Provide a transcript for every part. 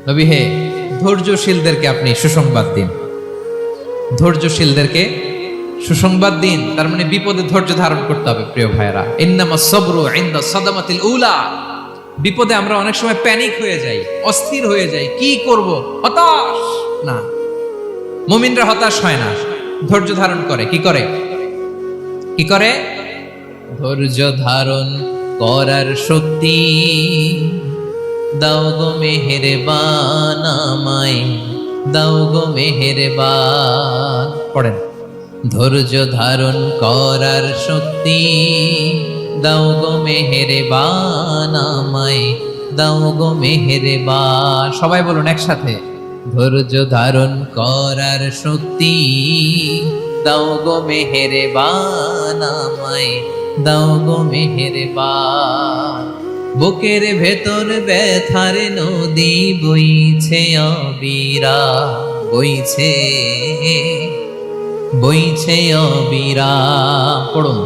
নবী হে, ধৈর্যশীলদেরকে আপনি সুসংবাদ দিন। ধৈর্যশীলদেরকে সুসংবাদ দিন, তার মানে বিপদে ধৈর্য ধারণ করতে হবে। প্রিয় ভাইরা, ইন্নামাস সাবরু ইনদা সাদামাতিল উলা। বিপদে আমরা অনেক সময় প্যানিক হয়ে যাই, অস্থির হয়ে যাই, কি করব, হতাশ না। মুমিনরা হতাশ হয় না, ধৈর্য ধারণ করে। কি করে? কি করে? ধৈর্য ধারণ করার শক্তি দাও গো মেহেরবান আমায়, দাও গো মেহেরবান। পড়েন, ধৈর্য ধারণ করার শক্তি দাও গো মেহেরবান আমায়, দাও গো মেহেরবান। সবাই বলুন একসাথে, ধৈর্য ধারণ করার শক্তি দাও গো মেহেরবান আমায়, দাও গো মেহেরবান। বুকের ভেতর ব্যথার নদী বইছে অবিরা, বইছে বইছে অবিরা। পড়ুন,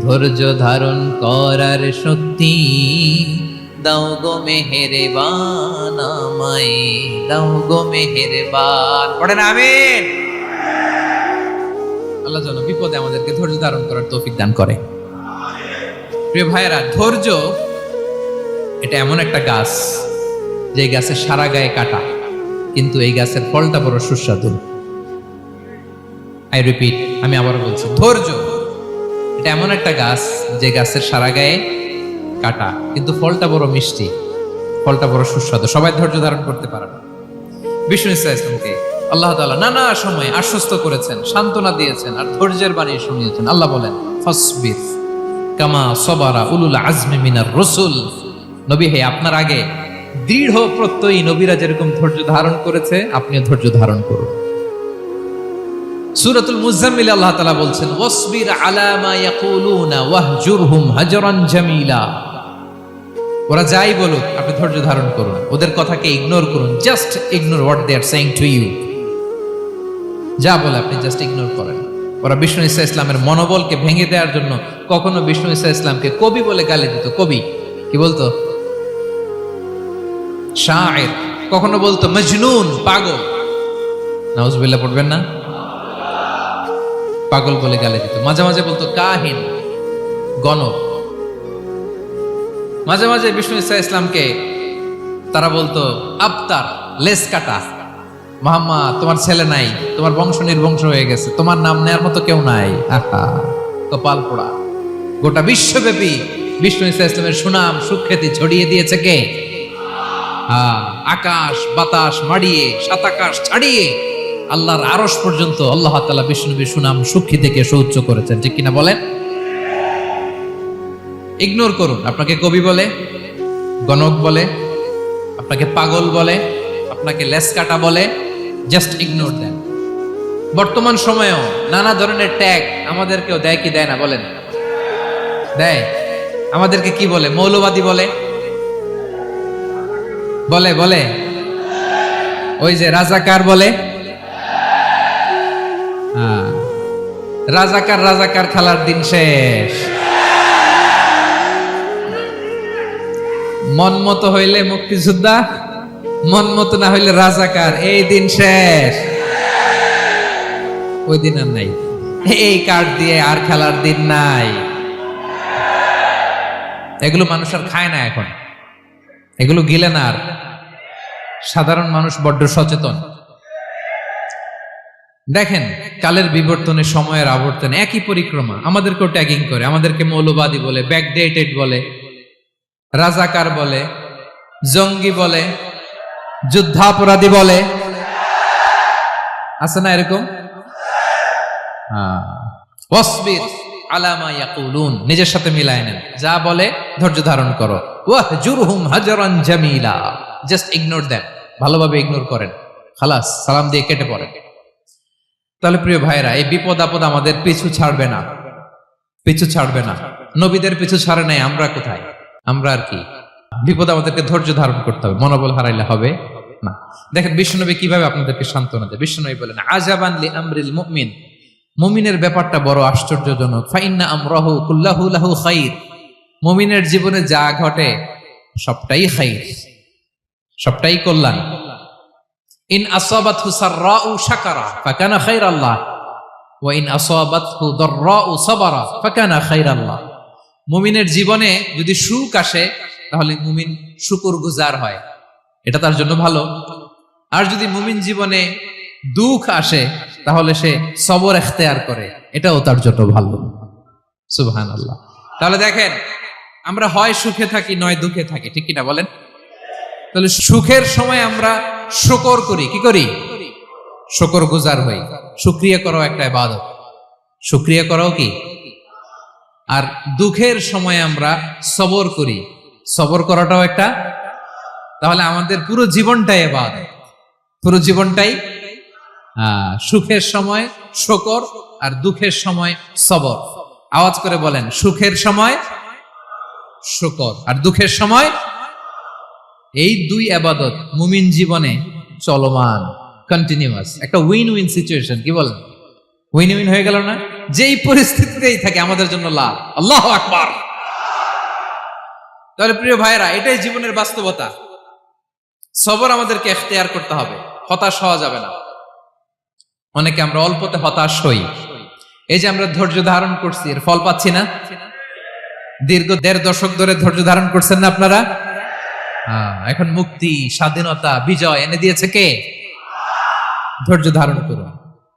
ধৈর্য ধারণ করার শক্তি দাও গো মেহেরবান আমায়, দাও গো মেহেরবান। পড়েন আমিন। আল্লাহ যেন বিপদে আমাদেরকে ধৈর্য ধারণ করার তৌফিক দান করে। প্রিয় ভাইয়েরা, ধৈর্য এটা এমন একটা গাছ, যে গাছের সারা গায়ে কাটা, কিন্তু এই গাছের ফলটা বড় সুস্বাদু। আই রিপিট, আমি আবার বলছি, ধৈর্য এটা এমন একটা গাছ, যে গাছের সারা গায়ে কাটা, কিন্তু ফলটা বড় মিষ্টি, ফলটা বড় সুস্বাদু। সবাই ধৈর্য ধারণ করতে পারে না। বিষ্ণু ইসলামকে আল্লাহ তাআলা নানা সময় আশ্বস্ত করেছেন, সান্ত্বনা দিয়েছেন, আর ধৈর্যের বাণী শুনিয়েছেন। আল্লাহ বলেন, ফাসবির কামা সাবারা উলুল আজমি মিনার রাসূল। নবী হে, আপনার আগে দৃঢ় প্রত্যয়ী নবীরা যেরকম ধৈর্য ধারণ করেছে, আপনিও ধৈর্য ধারণ করুন। সূরাতুল মুজাম্মিল আল্লাহ তাআলা বলছেন, ওয়াসবির আলা মা ইয়াকুলুনা ওয়াহজুরহুম হাজরান জামিলা। ওরা যাই বলুক, আপনি ধৈর্য ধারণ করুন, ওদের কথাকে ইগনোর করুন। Just ignore what they are saying to you. যা বলে আপনি জাস্ট ইগনোর করেন। ওরা বিষ্ণু ঈসা ইসলামের মনোবলকে ভেঙে দেওয়ার জন্য কখনো বিষ্ণু ঈসা ইসলামকে কবি বলে গালি দিত। কবি কি বলতো? শায়ের। কখনো বলতো মজনুন, পাগল। নাউজুবিল্লাহ পড়বেন না? পাগল বলে গালি দিত। মাঝে মাঝে বলতো কাহিন, গণক। মাঝে মাঝে বিষ্ণু ঈসা ইসলামকে তারা বলতো আবতার, লেস কাটা। মুহাম্মদ, তোমার ছেলে নাই, তোমার বংশ নির্বংশ হয়ে গেছে, তোমার নাম নেয়ার মতো কেউ নাই। আহা, কপাল পোড়া। গোটা বিশ্বব্যাপী বিষ্ণু ঈসা ইসলামের সুনাম সুখ্যাতি ছড়িয়ে দিয়েছে কে? আকাশ বাতাস মাড়িয়ে, সাত আকাশ ছাড়িয়ে আল্লাহর আরশ পর্যন্ত আল্লাহ তাআলা বিষ্ণুনবীর সুনাম সুখ্যাতিকে সুউচ্চ করেছেন। ঠিক কিনা বলেন? ইগনোর করুন। আপনাকে কবি বলে, গণক বলে, আপনাকে পাগল বলে, আপনাকে লেসকাটা বলে, জাস্ট ইগনোর দেন। বর্তমান সময়েও নানা ধরনের ট্যাগ আমাদেরকেও দেয় কি দেয় না বলেন? দেয়। আমাদেরকে কি বলে? মৌলবাদী বলে, বলে বলে ওই যে রাজাকার বলে। রাজাকার রাজাকার খেলার দিন শেষ। মন মতো হইলে মুক্তিযোদ্ধা, মন মতো না হইলে রাজাকার, এই দিন শেষ। ওই দিন আর নাই। এই কার্ড দিয়ে আর খেলার দিন নাই। এগুলো মানুষ আর খায় না এখন, এগুলো গিলে না আর। সাধারণ মানুষ বড্ড সচেতন। দেখেন, কালের বিবর্তনে, সময়ের আবর্তনে একই পরিক্রমা আমাদেরকেও ট্যাগিং করে। আমাদেরকে মৌলবাদী বলে, ব্যাকডেটেড বলে, রাজাকার বলে, জঙ্গি বলে, যুদ্ধাপরাধী বলে। আছে না এরকম? ওয়াসবির আলা মা ইয়াকুলুন, নিজের সাথে মিলায় নেন। যা বলে ধৈর্য ধারণ করো। ওয়াহজুরহুম হাজরান জামিলা, জাস্ট ইগনোর দেন, ভালোভাবে ইগনোর করেন। খালাস, সালাম দিয়ে কেটে পড়েন। তাহলে প্রিয় ভাইরা, এই বিপদ আপদ আমাদের পিছু ছাড়বে না, পিছু ছাড়বে না। নবীদের পিছু ছাড়ে নাই, আমরা কোথায়? আমরা আর কি? বিপদ আমাদেরকে ধৈর্য ধারণ করতে হবে, মনোবল হারাইলে হবে না। দেখেন বিশ্বনবী কিভাবে আপনাদেরকে সান্ত্বনা দেয়। বিশ্বনবী বলেন, আজাবান লি আমরিল মুমিন, মুমিনের ব্যাপারটা বড় আশ্চর্যজনক। ফাইন্না আমরাহু কুল্লাহু লাহু খাইর, মুমিনের জীবনে যা ঘটে সবটাই খাইর, সবটাই কল্যাণ। ইন আসাবাতহু সাররাউ শাকারা ফাকানা খায়রাল্লাহ ওয়া ইন আসাবাতহু দাররাউ সাবারা ফাকানা খায়রাল্লাহ। মুমিনের জীবনে যদি সুখ আসে তাহলে মুমিন শুকরগুজার হয়, এটা তার জন্য ভালো। আর যদি মুমিন জীবনে দুঃখ আসে তাহলে সে সবর ইখতিয়ার করে, এটাও তার জন্য ভালো। সুবহানাল্লাহ। তাহলে দেখেন, আমরা হয় সুখে থাকি নয় দুঃখে থাকি, ঠিক কিনা বলেন? তাহলে সুখের সময় আমরা শুকর করি, কি করি? শুকরগুজার হই। শুকরিয়া করাও একটা ইবাদত, শুকরিয়া করাও কি? আর দুঃখের সময় আমরা সবর করি, সবর করাটাও একটা। তাহলে আমাদের পুরো জীবনটাই ইবাদত, পুরো জীবনটাই সুখের সময় শুকর আর দুঃখের সময় সবর। আওয়াজ করে বলেন, সুখের সময় শুকর আর দুঃখের সময়। এই দুই ইবাদত মুমিন জীবনে চলমান, কন্টিনিউয়াস, একটা উইন উইন সিচুয়েশন। কি বলেন? উইন উইন হয়ে গেল না? যেই পরিস্থিতিতেই থাকে আমাদের জন্য লাভ। আল্লাহু আকবার। তাহলে প্রিয় ভাইরা, এটাই জীবনের বাস্তবতা। সবর আমাদেরকে ইখতিয়ার করতে হবে, হতাশ হওয়া যাবে না। অনেকে আমরা অল্পতে হতাশ হই। এই যে আমরা ধৈর্য ধারণ করছি, এর ফল পাচ্ছি না? দীর্ঘ 1.5 দশক ধরে ধৈর্য ধারণ করছেন না আপনারা? এখন মুক্তি, স্বাধীনতা, বিজয় এনে দিয়েছে কে? ধৈর্য ধারণ করুন।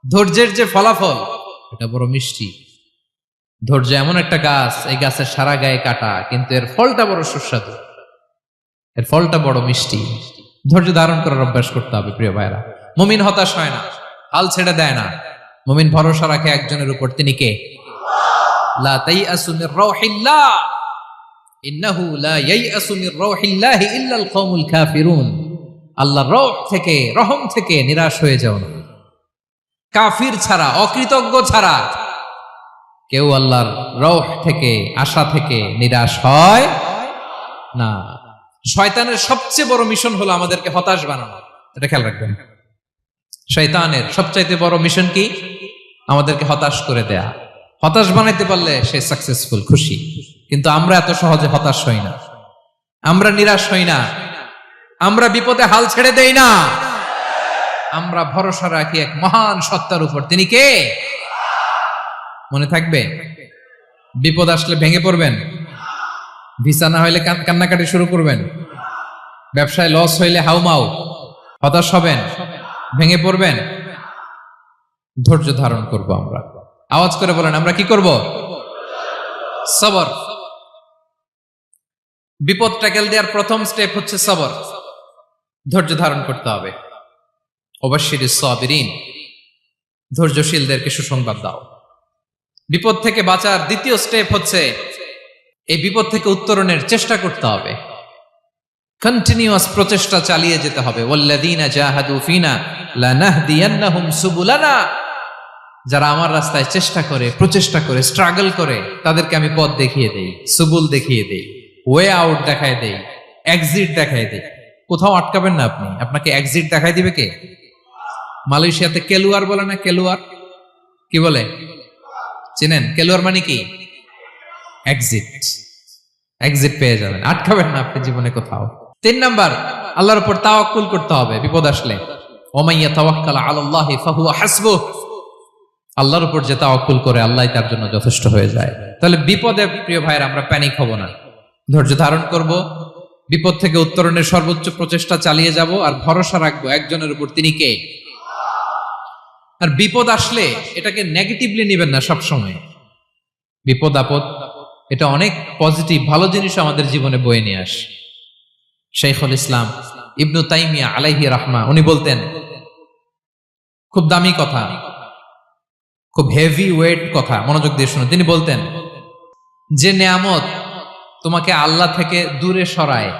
ধৈর্যের যে ফলাফল, এটা বড় মিষ্টি। ধৈর্য এমন একটা গাছ, এই গাছের সারা গায়ে কাটা, কিন্তু এর ফলটা বড় সুস্বাদু, এর ফলটা বড় মিষ্টি। ধৈর্য ধারণ করার অভ্যাস করতে হবে প্রিয় ভাইরা। মুমিন হতাশ হয় না, হাল ছেড়ে দেয় না। মুমিন ভরসা রাখে একজনের উপর, তিনি কে? লা তাইআসু মির রাউহিল্লাহ ইন্নাহু লা ইয়াইআসু মির রাউহিল্লাহি ইল্লাল কওমুল কাফিরুন। আল্লাহর রহ থেকে, রহম থেকে নিরাশ হয়ে যাও না। কাফির ছাড়া, অকৃতজ্ঞ ছাড়া কেউ আল্লাহর রহ থেকে, আশা থেকে নিরাশ হয় না। শয়তানের সবচেয়ে বড় মিশন হলো আমাদেরকে হতাশ বানানো, এটা খেয়াল রাখবেন। শয়তানের সবচাইতে বড় মিশন কি? আমাদেরকে হতাশ করে দেয়া। হতাশ বানাইতে পারলে সে সাকসেসফুল, খুশি। কিন্তু আমরা এত সহজে হতাশ হই না, আমরা নিরাশ হই না, আমরা বিপদে হাল ছেড়ে দেই না। আমরা ভরসা রাখি এক মহান সত্তার উপর, তিনি কে? মনে থাকবে? বিপদ আসলে ভেঙে পড়বেন, ভিসা না হইলে কান্নাকাটি শুরু করবেন, ব্যবসায় লস হইলে হাউমাউ, হতাশ হবেন, ভেঙে পড়বেন। ধৈর্য ধারণ করব আমরা। আওয়াজ করে বলেন, আমরা কি করব? সবর। বিপদ ট্যাকেল দেওয়ার প্রথম স্টেপ হচ্ছে সবর, ধৈর্য ধারণ করতে হবে। ওয়াবাশশিরিস সাবিরিন, ধৈর্যশীলদেরকে সুসংবাদ দাও। বিপদ থেকে বাঁচার দ্বিতীয় স্টেপ হচ্ছে এই বিপদ থেকে উত্তরণের চেষ্টা করতে হবে। কন্টিনিউয়াস প্রচেষ্টা চালিয়ে যেতে হবে। ওয়াল্লাযীনা জাহাদু ফিনা লানাহদিয়ান্নাহুম সুবুলানা। যারা আমার রাস্তায় চেষ্টা করে, প্রচেষ্টা করে, স্ট্রাগল করে, তাদেরকে আমি পথ দেখিয়ে দেই, সুবুল দেখিয়ে দেই, ওয়ে আউট দেখায় দেই, এক্সিট দেখায় দেই। কোথাও আটকাবেন না আপনি, আপনাকে এক্সিট দেখাই দিবে কে? মালয়েশিয়াতে কেলুয়ার বলে না? কেলুয়ার কি বলে চেনেন? কেলুয়ার মানে কি? এক্সিট। এক্সিট পেয়ে যাবেন, আটকাবেন না আপনি জীবনে কোথাও। 3 নাম্বার, আল্লাহর উপর তাওয়াক্কুল করতে হবে বিপদ আসলে। ওমাইয়া তাওয়াক্কাল আলাল্লাহি ফাহুয়া হাসবুহ। আল্লাহর উপর যে তাওয়াক্কুল করে, আল্লাহই তার জন্য যথেষ্ট হয়ে যায়। তাহলে বিপদে প্রিয় ভাইরা আমরা প্যানিক হব না, ধৈর্য ধারণ করব, বিপদ থেকে উত্তরণের সর্বোচ্চ প্রচেষ্টা চালিয়ে যাব, আর ভরসা রাখবো একজনের উপর, তিনি কে? আর বিপদ আসলে এটাকে নেগেটিভলি নেবেন না সবসময়। বিপদ আপদ এটা অনেক পজিটিভ, ভালো জিনিস আমাদের জীবনে বয়ে নিয়ে আসে। শাইখুল ইসলাম ইবনু তাইমিয়া আলাইহি রাহমা, উনি বলতেন, খুব দামি কথা, খুব হেভি ওয়েট কথা, মনোযোগ দিয়ে শুনুন। তিনি বলতেন, যে নেয়ামত তোমাকে আল্লাহ থেকে দূরে সরায়,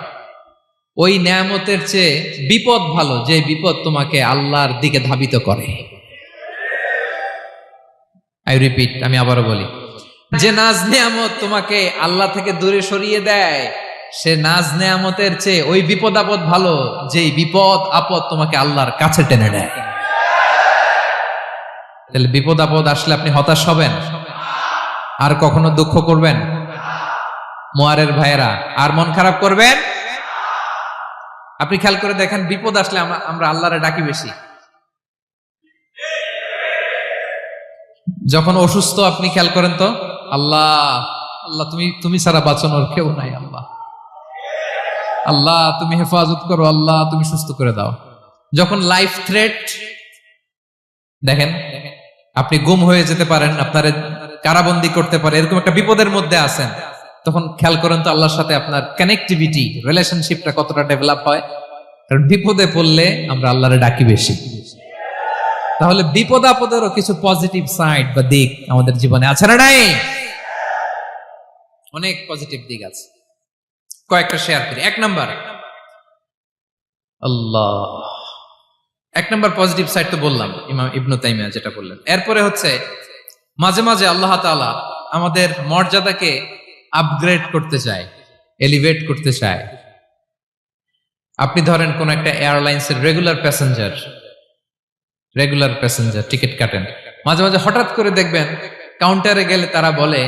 ওই নেয়ামতের চেয়ে বিপদ ভালো যে বিপদ তোমাকে আল্লাহর দিকে ধাবিত করে। আই রিপিট, আমি আবারও বলি, যে নাজ নেয়ামত তোমাকে আল্লাহ থেকে দূরে সরিয়ে দেয়, সে নাজ নেয়ামতের চেয়ে ওই বিপদ আপদ ভালো যেই বিপদ আপদ তোমাকে আল্লাহর কাছে টেনে নেয়। তাহলে বিপদ আপদ আসলে আপনি হতাশ হবেন? আর কখনো দুঃখ করবেন? মোয়ারের ভাইয়েরা, আর মন খারাপ করবেন? আপনি খেয়াল করে দেখেন, বিপদ আসলে আমরা আল্লাহরে ডাকি বেশি। যখন অসুস্থ আপনি খেয়াল করেন তো, আল্লাহ আল্লাহ তুমি ছাড়া বাঁচানোর কেউ নাই, আল্লাহ আল্লাহ তুমি হেফাজত করো, আল্লাহ তুমি সুস্থ করে দাও। যখন লাইফ থ্রেট, দেখেন আপনি গুম হয়ে যেতে পারেন, আপনার কারাবন্দি করতে পারে, এরকম একটা বিপদের মধ্যে আছেন, তখন খেয়াল করেন তো আল্লাহর সাথে আপনার কানেক্টিভিটি, রিলেশনশিপটা কতটা ডেভেলপ হয়। কারণ বিপদে পড়লে আমরা আল্লাহরে ডাকি বেশি। তাহলে বিপদ আপদেরও কিছু পজিটিভ সাইড বা দিক আমাদের জীবনে আছে না নাই? অনেক পজিটিভ দিক আছে, কয়েকটা শেয়ার করি। এক নাম্বার পজিটিভ সাইড তো বললাম, ইমাম ইবনু তাইমিয়া যেটা বললেন। এরপরে হচ্ছে মাঝে মাঝে আল্লাহ তাআলা আমাদের মর্যাদাকে আপগ্রেড করতে চায়, এলিভেট করতে চায়। আপনি ধরেন কোন একটা এয়ারলাইন্সের রেগুলার প্যাসেঞ্জার টিকিট কাটেন, মাঝে মাঝে হঠাৎ করে দেখবেন কাউন্টারে গেলে তারা বলে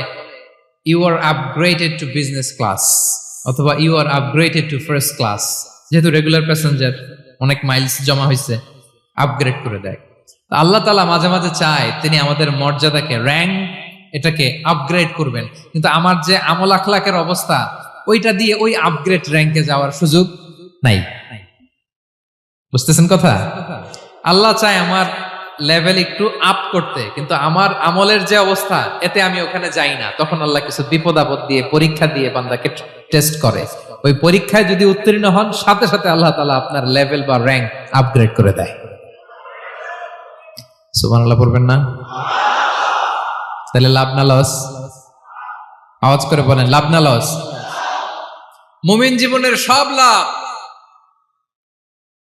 you are upgraded to business class, অথবা you are upgraded to first class. যেহেতু রেগুলার প্যাসেঞ্জার, অনেক মাইলস জমা হয়েছে, আপগ্রেড করে দেয়। আল্লাহ তাআলা মাঝে মাঝে চায় তিনি আমাদের মর্যাদাকে, র্যাঙ্ক, এটাকে আপগ্রেড করবেন। কিন্তু আমার যে আমল আখলাকের অবস্থা, ওইটা দিয়ে ওই আপগ্রেড র্যাঙ্কে যাওয়ার সুযোগ নাই। বুঝতেছেন কথা? আল্লাহ চায় আমার লেভেল একটু আপ করতে, কিন্তু আমার আমলের যে অবস্থা, এতে আমি ওখানে যাই না। তখন আল্লাহ কিছু বিপদ আপদ দিয়ে, পরীক্ষা দিয়ে বান্দাকে টেস্ট করে। ওই পরীক্ষায় যদি উত্তীর্ণ হন, সাথে সাথে আল্লাহ তাআলা আপনার লেভেল বা র্যাঙ্ক আপগ্রেড করে দেয়। সুবহানাল্লাহ পড়বেন না? তাহলে লাভ না লস? আওয়াজ করে বলেন, লাভ না লস? মুমিন জীবনের সব লাভ।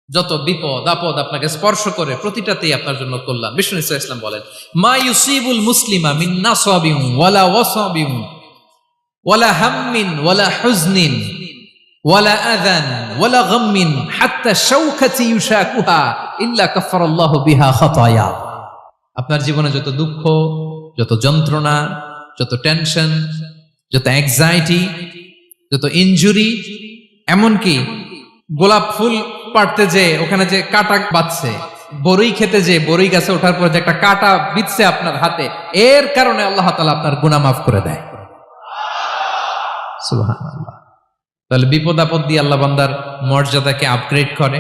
যত বিপদ আপদ আপনাকে স্পর্শ করে, প্রতিটাতেই আপনার জন্য কল্যাণ। বিষ্ণু ইসলাম বলেন, মা ইউসিবুল মুসলিমা মিন নাসাবিন ওয়ালা ওয়াসাবিন ওয়ালা হাম্মিন ওয়ালা হুজনিন ওয়ালা আযান ওয়ালা গাম্মিন হাত্তা শাওকাতি ইউশাকুহা ইল্লা কাফারাল্লাহু বিহা খাতায়া। আপনার জীবনে যত দুঃখ, যত যন্ত্রণা, যত টেনশন, যত অ্যাংজাইটি, যত ইনজুরি, এমনকি গোলাপ ফুল পাড়তে যে ওখানে যে কাটা বাঁধছে, বরই খেতে যে বরই গাছে ওঠার পরে যে একটা কাটা বিঁধছে আপনার হাতে, এর কারণে আল্লাহ তাআলা আপনার গুনাহ মাফ করে দেয়। সুবহানাল্লাহ। তাহলে বিপদ আপদ দিয়ে আল্লাহ বান্দার মর্যাদাকে আপগ্রেড করে।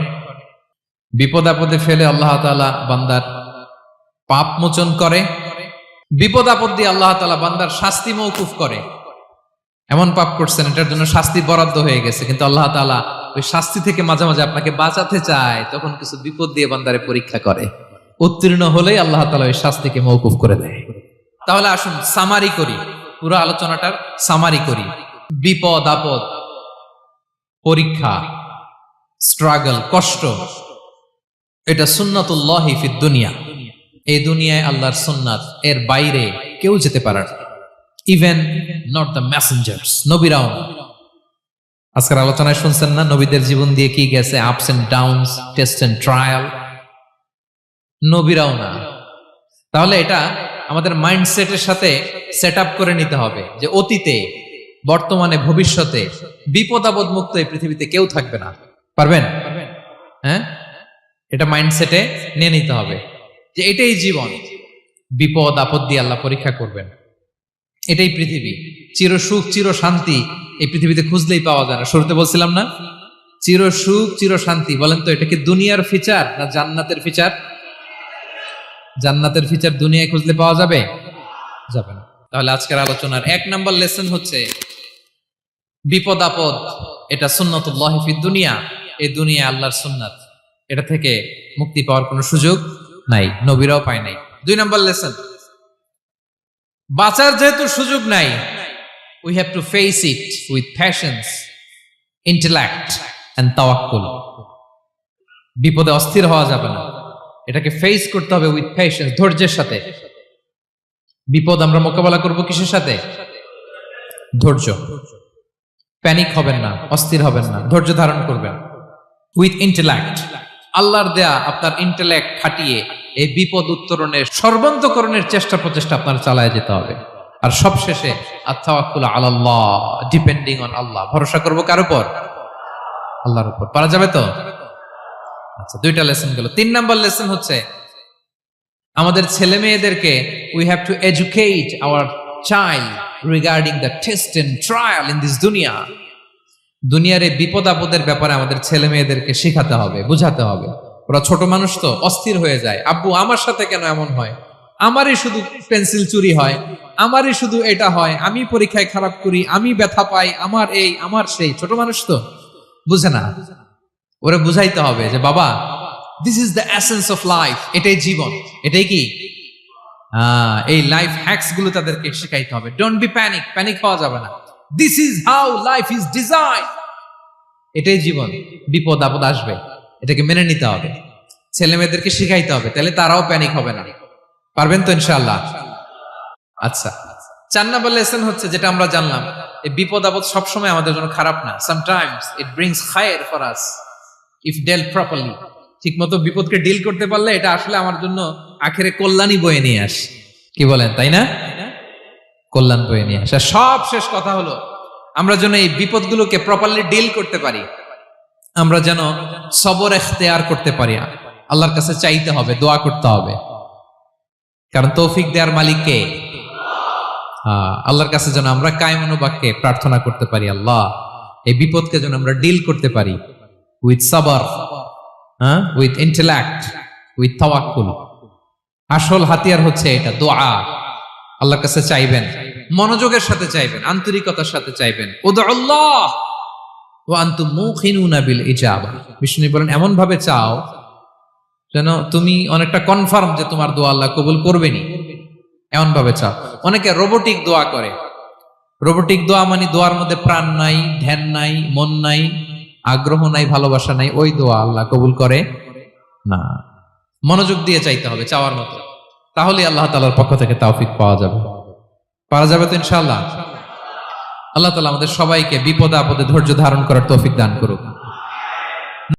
বিপদ আপদে ফেলে আল্লাহ তাআলা বান্দার পাপ মোচন করে। বিপদ আপদ দিয়ে আল্লাহ তাআলা বান্দার শাস্তি মওকুফ করে। এমন পাপ করছেন, এটার জন্য শাস্তি বরাদ্দ হয়ে গেছে, কিন্তু আল্লাহ তাআলা ওই শাস্তি থেকে মাঝে মাঝে আপনাকে বাঁচাতে চায়, তখন কিছু বিপদ দিয়ে বান্দারে পরীক্ষা করে। উত্তীর্ণ হলেই আল্লাহ তাআলা ওই শাস্তিকে মওকুফ করে দেয়। তাহলে আসুন সামারি করি, পুরো আলোচনাটার সামারি করি। বিপদ আপদ, পরীক্ষা, স্ট্রাগল, কষ্ট, এটা সুন্নাতুল্লাহি ফিদ দুনিয়া। এই দুনিয়ায় আল্লাহর সুন্নাত, এর বাইরে কেউ যেতে পারে না। ইভেন নট দ্য মেসেঞ্জার্স, নবীরাও না। আজকের আলোচনায় শুনছেন না নবীদের জীবন দিয়ে কি গেছে, ups and downs, test and trial, নবীরাও না। তাহলে এটা আমাদের মাইন্ডসেটের সাথে সেট আপ করে নিতে হবে যে অতীতে, বর্তমানে, ভবিষ্যতে বিপদ আপদ মুক্ত এই পৃথিবীতে কেউ থাকবে না। পারবেন? হ্যাঁ, এটা মাইন্ডসেটে নিয়ে নিতে হবে যে এটাই জীবন, বিপদ আপদ দিয়ে আল্লাহ পরীক্ষা করবেন। এটাই পৃথিবী। চির সুখ, চির শান্তি এই পৃথিবীতে খুঁজলেই পাওয়া যায় না। শুরুতে বলছিলাম না, চির সুখ, চির শান্তি। বলেন তো, এটা কি দুনিয়ার ফিচার না জান্নাতের ফিচার? জান্নাতের ফিচার দুনিয়ায় খুঁজলে পাওয়া যাবে? যাবে না। তাহলে আজকের আলোচনার 1 নাম্বার লেসন হচ্ছে বিপদ আপদ এটা সুন্নাতুল্লাহি ফিদ দুনিয়া। এই দুনিয়া আল্লাহর সুন্নাত, এটা থেকে মুক্তি পাওয়ার কোনো সুযোগ নাই, নবীরাও পায় নাই। 2 নাম্বার লেসন, বাঁচার যেহেতু সুযোগ নাই, we have to face it with patience, intellect and tawakkul. বিপদে অস্থির হওয়া যাবে না, এটাকে ফেস করতে হবে উইথ পেশেন্স, ধৈর্যের সাথে। বিপদ আমরা মোকাবেলা করব কিসের সাথে? ধৈর্য। প্যানিক হবেন না, অস্থির হবেন না, ধৈর্য ধারণ করবেন। উইথ ইন্টেলেক্ট, আল্লাহর দেয়া আপনার ইন্টেলেক্ট খাটিয়ে এই বিপদ উত্তরণের, সর্বান্তকরণের চেষ্টা প্রচেষ্টা আপনার চালায় যেতে হবে। আর সবশেষে আত-তাওয়াক্কুল আলাল্লাহ, ডিপেন্ডিং অন আল্লাহ, ভরসা করব কার উপর? আল্লাহর উপর। পারা যাবে তো? আচ্ছা, দুইটা লেসন গেল। 3 নাম্বার লেসন হচ্ছে আমাদের ছেলে মেয়েদেরকে we have to educate our child regarding the test and trial in this দুনিয়া। দুনিয়ার এই বিপদ আপদের ব্যাপারে আমাদের ছেলে মেয়েদেরকে শেখাতে হবে, বুঝাতে হবে। ওরা ছোট মানুষ তো অস্থির হয়ে যায়, আব্বু আমার সাথে কেন এমন হয়, আমারই শুধু পেন্সিল চুরি হয়, আমারই শুধু এটা হয়, আমি পরীক্ষায় খারাপ করি, আমি ব্যথা পাই, আমার এই আমার সেই। ছোট মানুষ তো বুঝে না। ওরা বুঝাইতে হবে যে বাবা, this is the essence of life, এটাই জীবন, এটাই কি এই লাইফ হ্যাকস গুলো তাদেরকে শেখাইতে হবে। ডোন্ট বি প্যানিক, প্যানিক হওয়া যাবে না। This is how life is design, এটাই জীবন, বিপদ আপদ আসবে, এটাকে মেনে নিতে হবে। ছেলে মেয়েদেরকে শিখাইতে হবে, তাহলে তারাও প্যানিক হবে না। পারবেন তো ইনশাআল্লাহ? আচ্ছা, 4 নাম্বার লেসন হচ্ছে যেটা আমরা জানলাম, এই বিপদ আপদ সবসময় আমাদের জন্য খারাপ না। সামটাইমস ইট ব্রিংস খায়ের for us if dealt properly. ঠিক মতো বিপদকে ডিল করতে পারলে এটা আসলে আমার জন্য আখেরে কল্যাণই বয়ে নিয়ে আসে। কি বলেন, তাই না? কল্যাণ বয়ে নিয়ে আসে। সব শেষ কথা হলো, আমরা যেন এই বিপদগুলোকে প্রপারলি ডিল করতে পারি, আমরা যেন সবর ইখতিয়ার করতে পারি। আল্লাহর কাছে চাইতে হবে, দোয়া করতে হবে, কারণ তৌফিক দেওয়ার মালিক কে? আল্লাহর কাছে যেন আমরা কায়মনোবাক্যে প্রার্থনা করতে পারি, আল্লাহ এই বিপদকে যেন আমরা ডিল করতে পারি উইথ সাবর, উইথ ইন্টেলেক্ট, উইথ তাওয়াক্কুল। আসল হাতিয়ার হচ্ছে এটা, দোয়া। আল্লাহর কাছে চাইবেন, মনোযোগের সাথে চাইবেন, আন্তরিকতার সাথে চাইবেন। উদউল্লাহ ওয়া আনতুম মুকিনুনা বিল ইজাবা। বিষ্ণু বলেন এমন ভাবে চাও যেন তুমি অনেকটা কনফার্ম যে তোমার দোয়া আল্লাহ কবুল করবেনই, এমন ভাবে চাও। অনেকে রোবোটিক দোয়া করে। রোবোটিক দোয়া মানে দোয়ার মধ্যে প্রাণ নাই, ধ্যান নাই, মন নাই, আগ্রহ নাই, ভালোবাসা নাই। ওই দোয়া আল্লাহ কবুল করে না। মনোযোগ দিয়ে চাইতে হবে চাওয়ার মতো, তাহলে আল্লাহ তাআলার পক্ষ থেকে তৌফিক পাওয়া যাবে। পারা যাবে তো ইনশাআল্লাহ? আল্লাহ তাআলা আমাদের সবাইকে বিপদে আপদে ধৈর্য ধারণ করার তৌফিক দান করুক।